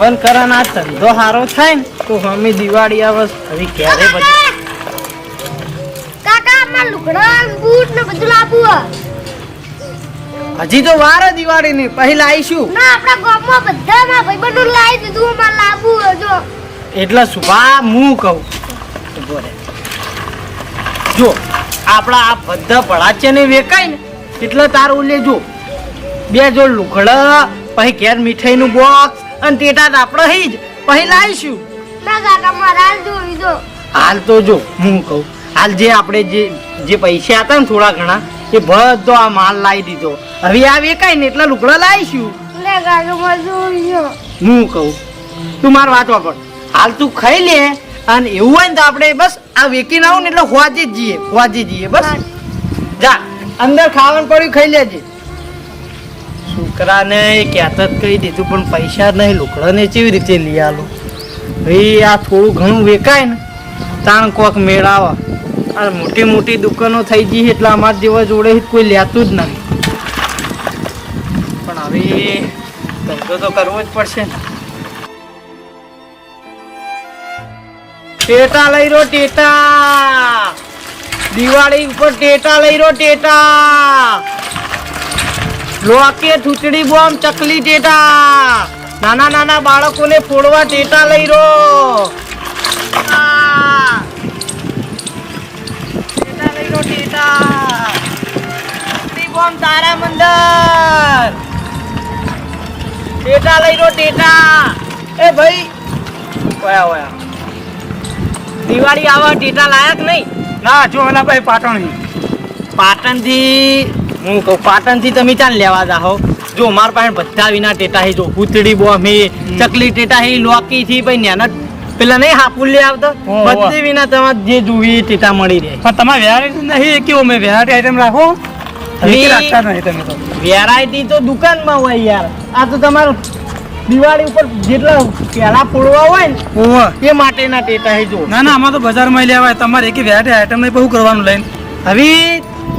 જીવન કરન આ ધંધો સારો થાય ને તો અમે દિવાળી આવે હવે ક્યારે પછી કાકા અમાર લુગડા બૂટ ને બધું લાવવું હજી તો વાર દિવાળી ની પહેલા આવીશું ના આપણા ગામમાં બધામાં ભાઈબંધો લાવી દીધું અમાર લાવવું જો એટલે સુભા હું કહું જો આપણા આ બધા ભળાચે ને વેકાય ને એટલે તારું લેજો બે જોડ લુગડા પછી ઘેર મીઠાઈનું બોક્સ અને ટેટા આપણે હઈ જ પછી લાવીશું ના કાકા મારા હાલ જોઈ દો હાલ તો જો હું કહું હાલ જે આપણે જે પૈસા હતા ને થોડા ઘણા એ બધો આ માલ લાવી દીધો હવે આ વેકાય ને એટલા લુગડા લાવીશું લે કાકા માર જોઈ હું કહું તું માર વાત વાપર હાલ તું ખાઈ લે અને એવું હોય ને તો આપણે બસ આ વેકીને આવું ને એટલે હોવાજી જઈએ બસ જા અંદર ખાવાનું પડ્યું ખાઈ લેજે છોકરાને કહેતા જ કહી દીધું પણ પૈસા નહીં લુકડાને કેવી રીતે લઈ આલો ભાઈ આ થોડું ઘણું વેકાય ને તાણ કોક મેળાવા આ મોટી મોટી દુકાનો થઈ ગઈ એટલે અમારા જેવા જોડે કોઈ લેતું જ નથી પણ હવે ધંધો તો કરવો જ પડશે ને ટેટા લઈ રો ટેટા દિવાળી ઉપર ટેટા લઈ રો ટેટા લોકે થૂચડી બોમ્બ ચકલી ટેટા નાના નાના બાળકોને ફોડવા ટેટા લઈ રો ટેટા લઈ રો ટેટા થૂચડી બોમ્બ તારા મંદર ટેટા લઈ રો ટેટા એ ભાઈ ઓયા દિવાળી આવા ટેટા લાયક નહીં ના જો એના ભાઈ પાટણથી હું કહું પાટણથી તમે ચાલ લેવા જાઓ જો મારા પાસે બધા વિના ટેટા હે જો પૂતળી બોમ્બ હે ચકલી ટેટા હે લોકી થી ભાઈ નેના પેલા નહીં હાપુલ લે આવતો બધી વિના તમારે જે જોવી ટેટા મળી રહે પણ તમારે વેરાયટી નહીં કેવું મેં વેરાયટી આઈટમ રાખો રાખતા નહીં તમે તો વેરાયટી તો દુકાનમાં હોય યાર આ તો તમારું દિવાળી ઉપર જેટલા પેલા ફોડવા હોય ને એ માટેના ટેટા હે જો ના ના આમાં તો બજારમાં લેવાય તમારે એક વેરાયટી આઈટમ નહીં બહુ કરવાનું લઈને હવે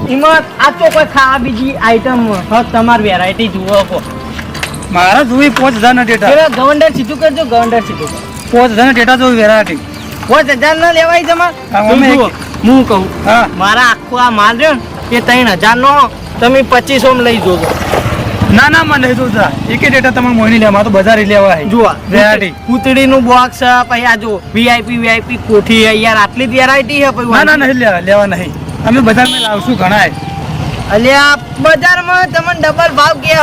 એમાં આ તો કોઈ ખાવા બીજી આઈટમ તમારી વેરાયટી જુઓ કહો મારા જોઈ 5000 ના ટેટા ગવંડર સીધું કરજો ગવંડર સીધું કર 5000 ના ટેટા જોઈ વેરાયટી 5000 ના લેવાય તમારે હું કહું હા મારા આખો આ માલ રહ્યો ને એ 3000 નો તમે 2500 માં લઈ જોજો ના ના મને નહીં જોતા એક ટેટા તમારે મોહની લેવા તો બજાર લેવા જુઓ વેરાયટી પૂતળી નું બોક્સ પછી આ જો વીઆઈપી કોઠી યાર આટલી વેરાયટી છે પછી ના ના નહીં લેવા નહીં અમે બજારમાં લાવશું ઘણા અલ્યા બજારમાં તમને ડબલ ભાવ કે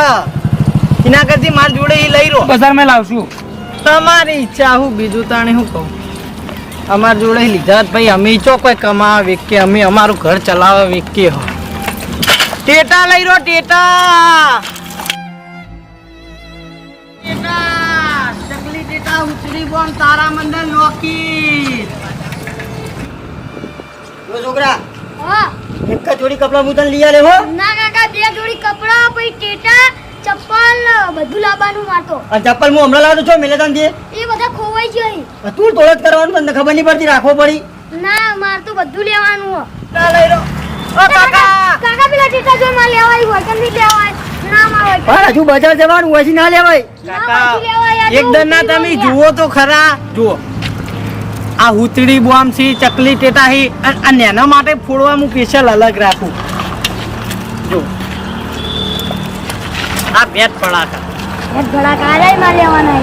એના કરતી માર જોડે એ લઈ લો બજારમાં લાવશું તમારી ઈચ્છા હું બીજું તાણે શું કહું અમાર જોડે લીધા ભાઈ અમે ચો કોઈ કમાવા વેકે અમે અમારું ઘર ચલાવવા વેકે હો ટેટા લઈ રો ટેટા ચકલી ટેટા ઉચડી બોમ્બ તારા મંડળ લોકી છોકરા હા એક જોડી કપડા હું તને લઈ આલે હો ના કાકા બે જોડી કપડા પછી ટેટા ચપ્પલ બધું લાવવાનું મારતો આ ચપ્પલ હું હમણાં લાવતો છો મેલેદાન થી એ બધા ખોવાઈ જાય તું તોડત કરવાનું તને ખબર નહીં પડતી રાખવો પડી ના માર તો બધું લેવાનું હો લઈ લો ઓ કાકા કાકા પેલા ટેટા જો માં લેવાય હોય કે નહીં લેવાય ના માં હોય પણ હજુ બજાર જવાનું હોય છે ના લેવાય કાકા એક દના તમે જુઓ તો ખરા જુઓ આ હુતડી બોમ્બ છે ચકલી ટેટા છે આ નેના માટે ફોડવા હું સ્પેશિયલ અલગ રાખું જો આ બેટ પડાકા ઘણા કાળા માં લેવાના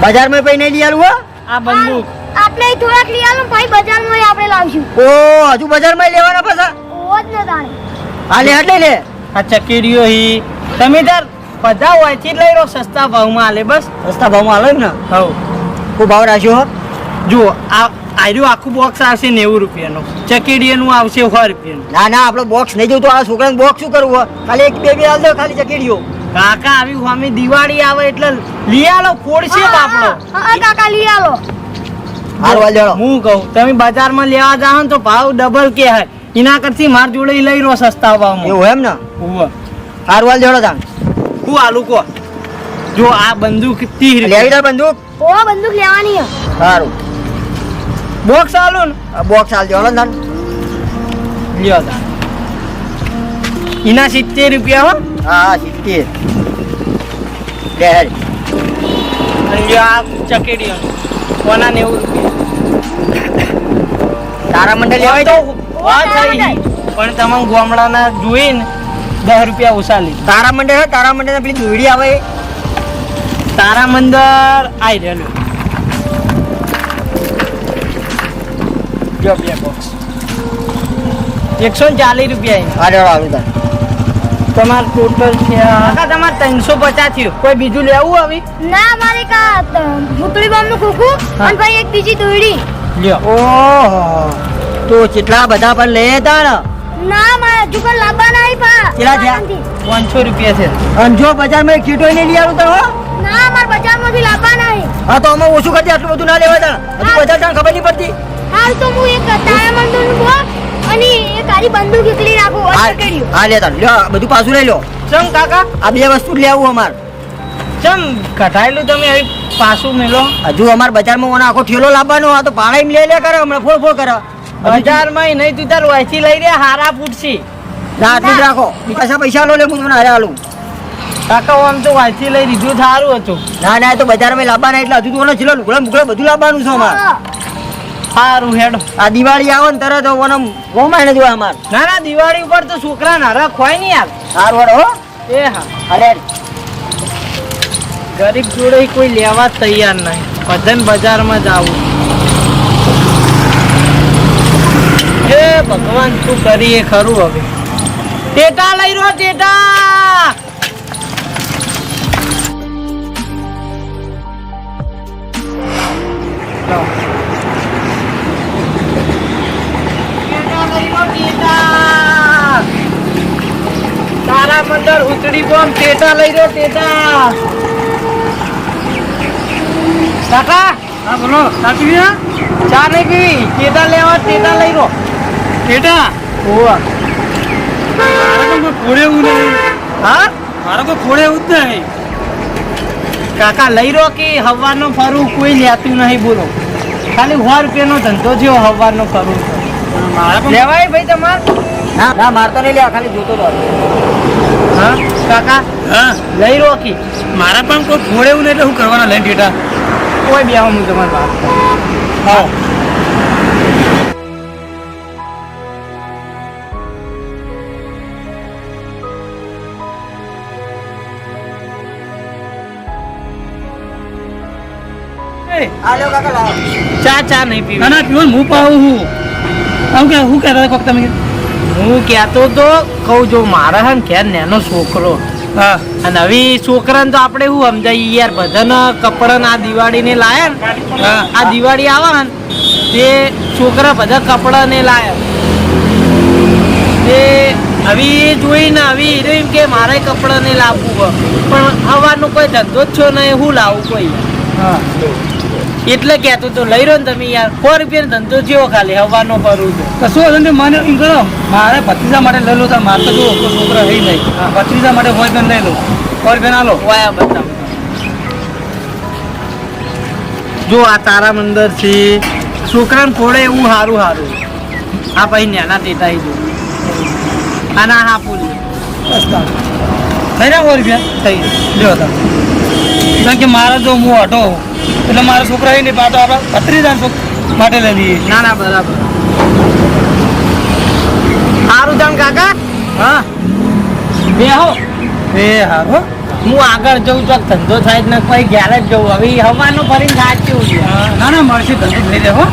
બજારમાં પૈને લઈ આલું હો આ બંદૂક આપણે થોડાક લઈ આલું પછી બજારમાં આપણે લાવશું ઓ હજુ બજારમાં લેવાના પાછા ઓજ ન જાણે હા લે એટલે લે આ ચકેડીઓ હી તમે તાર બધા હોય છે લઈ લો સસ્તા ભાવમાં આલે બસ સસ્તા ભાવમાં આલે ને હવ ખૂબ ભાવ રાખ્યો જુઓ આ આર્યું આખું બોક્સ આવશે 90 રૂપિયાનું ચકેડીનું આવશે 100 રૂપિયાનું ના ના આપણો બોક્સ નહીં જોતો આ છોકરાને બોક્સ શું કરવું ખાલી એક બે હાલ દો ખાલી ચકેડીઓ કાકા આવી સામે દિવાળી આવે એટલે લઈ આલો ફોડશે બાપડો હા કાકા લઈ આલો હારવા લેડો હું કહું તમે બજારમાં લેવા જાવ ને તો ભાવ ડબલ કે હે એના કરતી માર જોડે લઈ રો સસ્તા ભાવમાં એવું એમ ને ઓવા હારવા લેડો તાન હું આલુ કો જો આ બંદૂક 30 લેવી દે બંદૂક ઓ બંદૂક લેવાની છે સારું બોક્સ આલો ને આ બોક્સ આલ દેવાનો તાન લ્યો તાન ઇના 70 રૂપિયા હો હા 70 લે અને આ ચકેડીઓ કોના 90 રૂપિયા તારામંડળ લેવાય તો વાત થઈ પણ તમે ગામડાના જોઈને 10 રૂપિયા ઓછા લી તારામંડળ પેલી દોડી આવે તારામંડળ આઈ રહેલું જો બે બોક્સ 140 રૂપિયા તમાર ટોટલ છે તમારે 350 થયું કોઈ બીજું લેવું હવે ના મારે કા મુતળી બોમ્બ નું ખોખું અને ભાઈ એક બીજી દોડી લ્યો ઓહો તો કેટલા બધા પણ લે તા ને ના મારે હજુ પણ લાવવા નહીં પા કેટલા થયા? 500 રૂપિયા છે અંજો બજારમાં એક કીટો નહીં લઈ આવું તો હો ના મારે બજારમાંથી લાવવા નહીં હા તો અમે ઓછું કરજે આટલું બધું ના લેવા તા હજુ બજાર તને ખબર નહીં પડતી હાલ તો હું એક તારામંડળ નું બોક્સ અને એક આરી બંદૂક એકલી રાખું અને ચકેડીઓ હા લેતા લ્યો બધું પાછું લઈ લો ચમ કાકા આ બે વસ્તુ જ લેવું અમાર ચમ કઢાયેલું તમે હવે પાછું મેલો હજુ અમાર બજારમાં ઓનો આખો ઠેલો લાવવાનો આ તો ભાડા લે કરે હમણાં ફોડ કરે બજારમાં નહીં તું તાર વાયથી લઈ રહ્યા હારા ફૂટશી ના આટલું જ રાખો પાછા પૈસા લો લે હું તમને હારે આલું કાકા આમ તો વાયથી લઈ લીધું સારું હતું ના ના એ તો બજારમાં લાવવાના એટલે હજુ તો ઓનો છેલ્લો લુગડા મુગડા બધું લાવવાનું છે અમાર સારું હેડો આ દિવાળી આવે ને તરત ઓનો ગોમાય ને જોવા અમાર ના ના દિવાળી ઉપર તો છોકરા નારા ખવાય નહીં યાર હાર વડો હો એ હા અરે ગરીબ જોડે કોઈ લેવા જ તૈયાર નહીં ભજન બજારમાં જ આવું એ ભગવાન શું કરીએ ખરું હવે ટેટા લઈ રહ્યો ટેટા તારા મંદર ઉતડી બોમ્બ ટેટા લઈ રહ્યો ટેટા કાકા હા બોલો સાચી ચા નહીં પીવી ટેટા લેવા ટેટા લઈ રહ્યો ટેટા ઓવા મારે તો કોઈ ખોડે એવું નહીં હા મારે કોઈ ખોડે એવું જ નહીં કાકા લઈ રહ્યો કે હવાનો ફરું કોઈ લેતું નહીં બોલો ખાલી 100 રૂપિયાનો ધંધો થયો હવાનો ફરું મારે પણ લેવાય ભાઈ તમાર ના ના મારતો નહીં લેવા ખાલી જોતો તો હા કાકા હા લઈ રહ્યો કે મારે પણ કોઈ ખોડે એવું નહીં એટલે શું કરવાના લઈને ટેટા કોઈ બે હું તમારી વાત આવો આ લ્યો કાકા લાવો ચા નહીં પીવી ના ના પીવો ને હું પાવું હું આમ કે હું કહેતા હતા કોક તમે હું કહેતો તો કહું જો મારા હે ને ઘેર નાનો છોકરો હા અને હવે છોકરાને તો આપણે શું સમજાય યાર બધાને કપડાં આ દિવાળીને લાયા ને હા આ દિવાળી આવે ને તે છોકરા બધા કપડાને લાયા તે હવે એ જોઈને હવે હીરો એમ કે મારે કપડાને લાવવું પણ હવાનો કોઈ ધંધો જ છો નહીં હું લાવું કોઈ હા એટલે કહેતો તો લઈ રહ્યો ને તમે યાર 100 રૂપિયાનો ધંધો જેવો ખાલી હવાનો કરું છું તો શું હતું મને એમ કરો મારે ભત્રીજા માટે લઈ લો તો મારે તો જો છોકરા હઈ નહીં ભત્રીજા માટે હોય બેન લઈ લો 100 રૂપિયા ના લો વાયા બતાવ જો આ તારા મંદર છે છોકરાને ફોડે એવું સારું સારું આ પછી નાના ટેટા જો આના હા પૂરી બસ થઈ રહ્યા 100 રૂપિયા થઈ લ્યો હતા કારણ કે મારે જો હું હટો એટલે મારા છોકરા હઈ નહીં પાછો આપણે ભત્રીજા માટે લઈ લઈએ ના ના બરાબર સારું જાણ કાકા હા બેહો એ હારો હું આગળ જઉં ચોક ધંધો થાય જ ને કોઈ ઘેર જ જવું હવે હવાનું ફરીને સાચું છે ના ના મળશે ધંધો થઈ જાય હો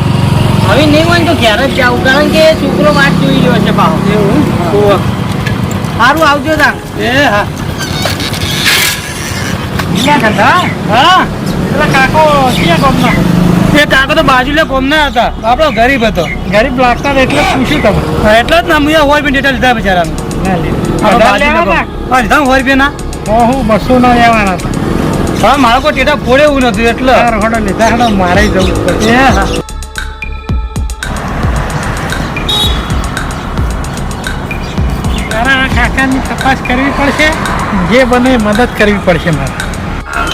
હવે નહીં હોય ને તો ઘેર જ જાઉં કારણ કે છોકરો વાત જોઈ રહ્યો છે પાહો એવું સારું આવજો તાણ એ હા ક્યાં ધંધા હા પેલા કાકો ક્યાં ગમના એ કાકો તો બાજુલે કોમના હતા આપણો ગરીબ હતો ગરીબ લાગતા એટલે પૂછ્યું તમે હા, એટલે જ ના મુયા હોય પણ ડેટા લીધા બિચારાને લીધા 100 રૂપિયા ના હું 200 નો લેવાના હા મારા કોઈ ટેટા ફોડે એવું નથી એટલે હતા લીધા મારે જવું પડશે એ હા તારા કાકાની તપાસ કરવી પડશે જે બને મદદ કરવી પડશે મારે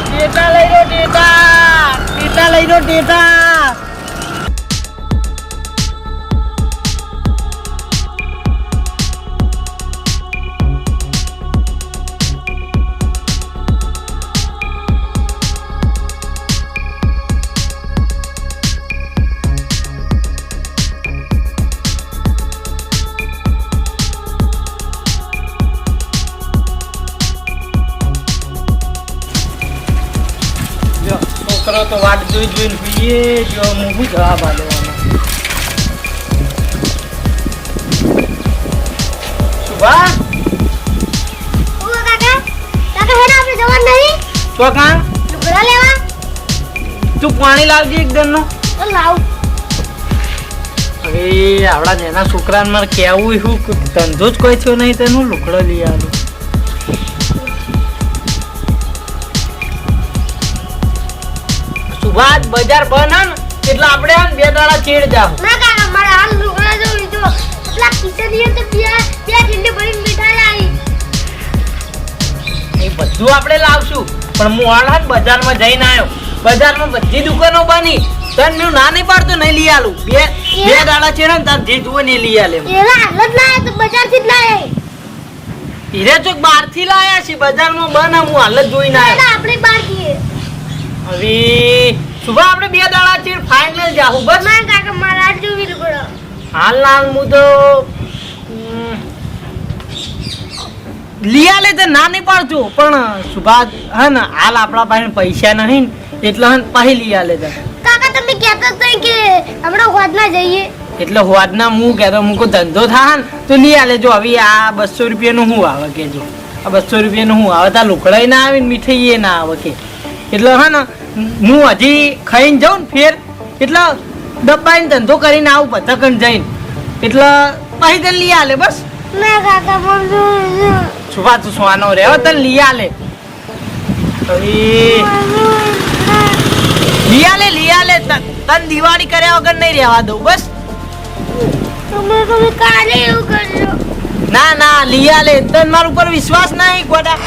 ટેટા લઈ લો ટેટા લઈ લો ટેટા તો વાટ જોઈને જોઈએ જો હું શું જવાબ આલવાનો સુભા ઓ કાકા કાકા હેડા આપણે જવાનું નહીં તો કાં લુગડા લેવા તું પાણી લાવજે એકદમ નો તો લાવ હવે આવડા નાના છોકરાને મારે કહેવું શું ધંધો જ કોઈ થયો નહીં તેનું લુકડો લઈ આવ્યો સુભાષ બજાર બંધ ને એટલે આપણે આમ 2 દાડા ચેડ જાવ ના કાકા મારે હાલ લુગડા જોઈ જો એટલા કિચડીએ તો બે ઠંડી ભરીને મીઠાઈ આવી એ બધું આપણે લાવશું પણ હું હાલ બજારમાં જઈને આવ્યો બજારમાં બધી દુકાનો બની તને મેં ના નહીં પાડતો નહીં લઈ આલું બે દાડા ચેડ ને તાર જે જુએ ને લઈ આલે એલા હાલ જ લાયા તો બજારથી જ લાયા હીરે ચોક બહારથી લાયા છે બજારમાં બન હું હાલ જ જોઈને આવ્યો આપણે બહાર જઈએ હવે સુભા આપણે 2 દાડા ચેડ ફાઇનલ જાહું બસ ના કાકા મારા હાથ જોવી લુગડો હાલ હું તો લીયા લે તો ના નહીં પાડતો પણ સુભા હે ને હાલ આપણા પાસે પૈસા નહીં એટલે હન પાહી લીયા લે કાકા તમે કહેતા હતા કે હમણાં હોદના જઈએ એટલે હોદના હું કહેતો હું કોઈ ધંધો થાય ને તો લીયા લેજો હવે આ 200 રૂપિયાનું શું આવે કેજો આ 200 રૂપિયાનું શું આવે ત્યાં લુકડાઈ ના આવે ને મીઠાઈ એ ના આવે કે એટલે હે ને હું હજી ખાઈને જાઉં ને ફેર એટલે ડબ્બાઈને ધંધો કરીને આવું પતકન જઈને એટલે પછી તને લઈ આલે બસ ના કાકા મને સુભા તું સોનો રહ્યો તને લઈ આલે લઈ આલે તને દિવાળી કર્યા વગર નહીં રહેવા દઉં બસ તમે કાલે એવું કરજો ના લઈ આલે તને મારા ઉપર વિશ્વાસ નહીં ગોડા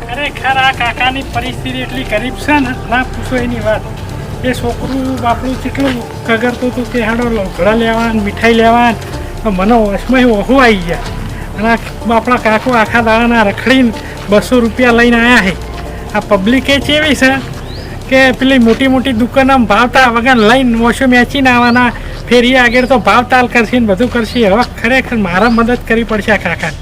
ખરેખર આ કાકાની પરિસ્થિતિ એટલી ગરીબ છે ને ના પૂછો એની વાત એ છોકરું બાપડું કેટલું કગરતું હતું કે હાડો લોગડા લેવા મીઠાઈ લેવા મને વશમાં ઓહો આવી ગયા અને આપણા કાકો આખા દાડાના રખડીને 200 રૂપિયા લઈને આવ્યા છે આ પબ્લિક એ ચેવી છે કે પેલી મોટી મોટી દુકાનમાં ભાવતા વગર લઈને ઓછો મેચીને આવવાના ફેરી આગળ તો ભાવતાલ કરશે ને બધું કરશે હવે ખરેખર મારા મદદ કરવી પડશે આ કાકા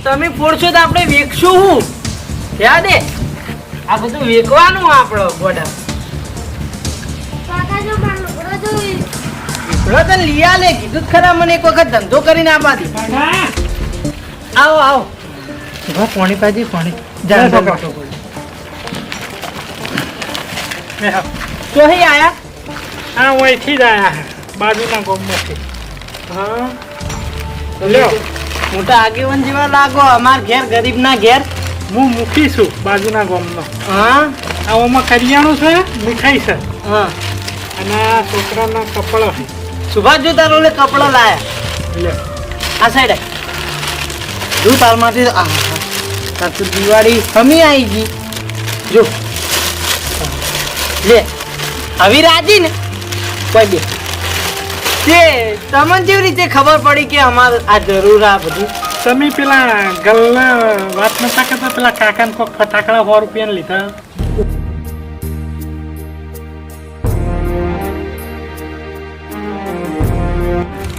તમે ફોડશો તો આપણે વેચશું હું યાદ દે આ બધું વેચવાનું આપણો ગોડા કાકા જો મારો લુગડો જોઈ લુગડો તો લઈ આલે કીધું ખરા મને એક વખત ધંધો કરીને આપા દે આવો પાણી પાજી પાણી તો અહીં આયા હા હું અહીંથી જ આવ્યા બાજુના ગામમાંથી હા લ્યો મોટા આગેવાન જેવા લાગો અમાર ઘેર ગરીબ ના ઘેર હું મૂકીશું બાજુના ગામનો હા આમાં કરિયાણું છે મીઠાઈ છે હા અને આ છોકરાના કપડો છે સુભાષ જો તારો લે કપડો લાયા લે આ સાઈડ જો તાર માટે આ તાર તો દિવાળી હમી આવી ગઈ જો લે હવે રાજી ને કોઈ બે તે તમને કેવી રીતે ખબર પડી કે અમારે આ જરૂર આ બધું તમે પેલા ગલ્લા વાત નતા કરતા પેલા કાકાને કોક ફટાકડા 100 રૂપિયાને લીધા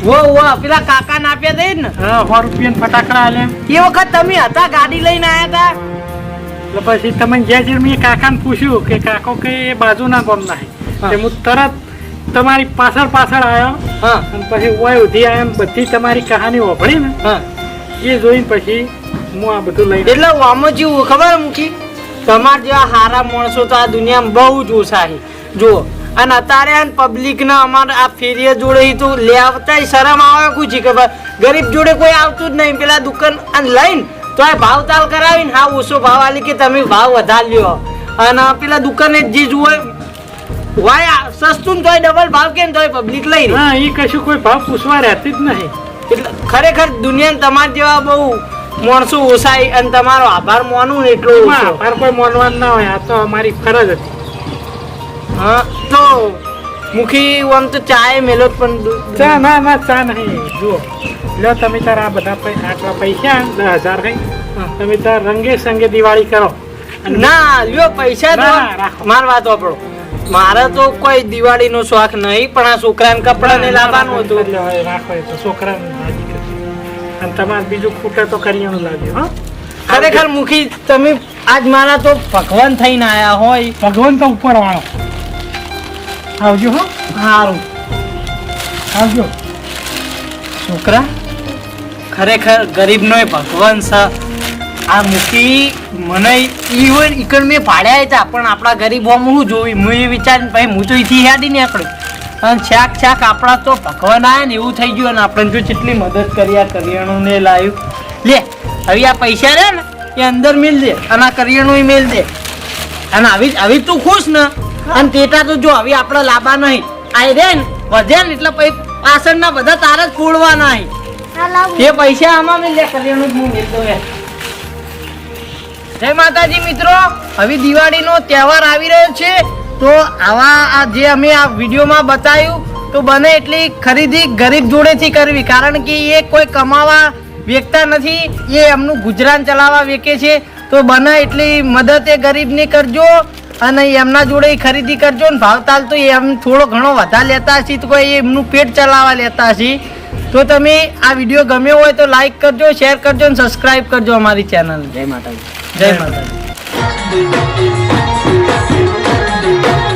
વો પેલા કાકા ને આપ્યા દે ને હા 100 રૂપિયાના ફટાકડા આલ્યા એ વખત તમે હતા ગાડી લઈને આયા હતા એટલે પછી તમે જ્યાં જઈને મેં કાકાને પૂછ્યું કે કાકો કે એ બાજુના ગામના છે હું તરત તમારી પાછળ આવ્યો હા અને પછી ઓય ઉધી આવ્યા ને બધી તમારી કહાની વાપરી ને હા એ જોઈને પછી હું આ બધું લઈ એટલે આમાં જેવું ખબર મૂકી તમાર જેવા હારા માણસો તો આ દુનિયામાં બહુ જ ઓછા છે જુઓ અને અત્યારે પબ્લિક ને અમારે આ ફેરીએ જોડે તો લેવતા શરમ આવે કુછી ખબર ગરીબ જોડે કોઈ આવતું જ નહીં પેલા દુકાન અને લઈને તો આ ભાવ તાલ કરાવીને હા ઓછો ભાવ આલી કે તમે ભાવ વધાર લ્યો અને પેલા દુકાને જે જુઓ વાય સસ્તું તોય ડબલ ભાવ કેમ તોય પબ્લિક લઈ રહી. હા એ કશું કોઈ ભાવ પૂછવા રહેતી જ નહીં. એટલે ખરેખર દુનિયાને તમારા જેવા બહુ માણસો ઓછાય અને તમારો આભાર માનું ને એટલો ઓછો. પર કોઈ માનવાનું ના હોય, આ તો અમારી ફરજ હતી. હા તો મુખી આમ તો ચાય મેલો જ પણ ચા ના ચા નહીં. જુઓ લો તમે તાર આ બધા આટલા પૈસા 10,000 કઈ તમે તાર રંગે સંગે દિવાળી કરો. અને ના લ્યો પૈસા તો ના, રાખો. માર વાત વાપરો. મારે તો કોઈ દિવાળીનો શોખ નહીં, પણ આ છોકરાને કપડા ને લાવવાનું હતું. એટલે હવે રાખો એ તો છોકરાને રાજી કરજો. અને તમારે બીજું ખૂટે તો કરિયાણું લાવજો. હા ખરેખર મુખી તમે આજ મારા તો ભગવાન થઈને આયા હોય. ભગવાન તો ઉપર વાળો. આવજો હો. સારું આવજો. છોકરા ખરેખર ગરીબનો ભગવાન છે. આ મુખી મને ઈ હોય ઈકણ મેં ભાડ્યા હતા, પણ આપણા ગરીબ હોમ હું જોઈ હું એ વિચારીને પછી હું તો અહીંથી હેડી નીકળ્યો અને શાક આપણા તો ભગવાન આયા ને એવું થઈ ગયું. અને આપણે જો કેટલી મદદ કરી આ કરિયાણું ને લાવ્યું. લે હવે આ પૈસા રહે ને એ અંદર મેલ દે અને આ કરિયાણું મેલ દે. અને આવી તું ખુશ ને. અને તેટા તો જો હવે આપણે લાંબા નહીં આ રે ને વધે ને એટલે પછી પાછળના બધા તારા જ ફોડવાના નહીં. હા લાવું. એ પૈસા આમાં મેં લે કરિયાણું જ હું મેલ દઉં યાર. જય માતાજી મિત્રો, હવે દિવાળીનો તહેવાર આવી રહ્યો છે. તો આવા આ જે અમે આ વિડીયોમાં બતાવ્યું તો બને એટલી ખરીદી ગરીબ જોડેથી કરવી, કારણ કે એ કોઈ કમાવા વેચતા નથી, એ એમનું ગુજરાન ચલાવવા વેચે છે. તો બને એટલી મદદ એ ગરીબની કરજો અને એમના જોડે ખરીદી કરજો. ને ભાવતાલ તો એમ થોડો ઘણો વધારે લેતા હશે તો કોઈ એમનું પેટ ચલાવવા લેતા હશે. તો તમે આ વિડીયો ગમ્યો હોય તો લાઈક કરજો, શેર કરજો અને સબસ્ક્રાઈબ કરજો અમારી ચેનલ. જય માતાજી. જય માતાજી.